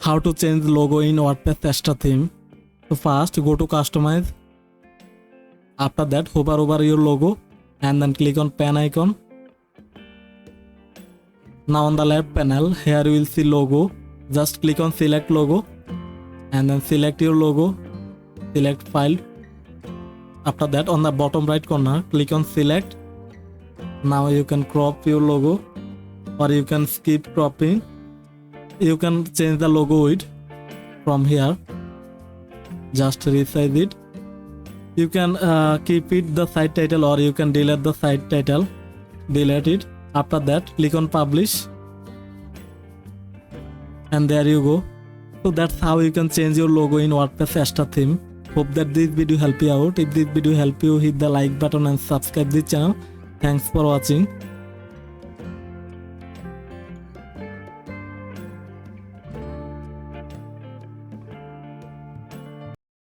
how to change logo in WordPress Astra theme. So first go to customize. After that hover over your logo and then click on pen icon. Now on the left panel here you will see logo. Just click on select logo and then select your logo, select file. After that on the bottom right corner click on select. Now you can crop your logo or you can skip cropping. You can change the logo width from here, just resize it. You can keep it the site title or you can delete the site title, delete it. After that click on publish and there you go. So that's how you can change your logo in WordPress Astra theme. Hope that this video help you out. If this video help you, hit the like button and subscribe the channel. Thanks for watching.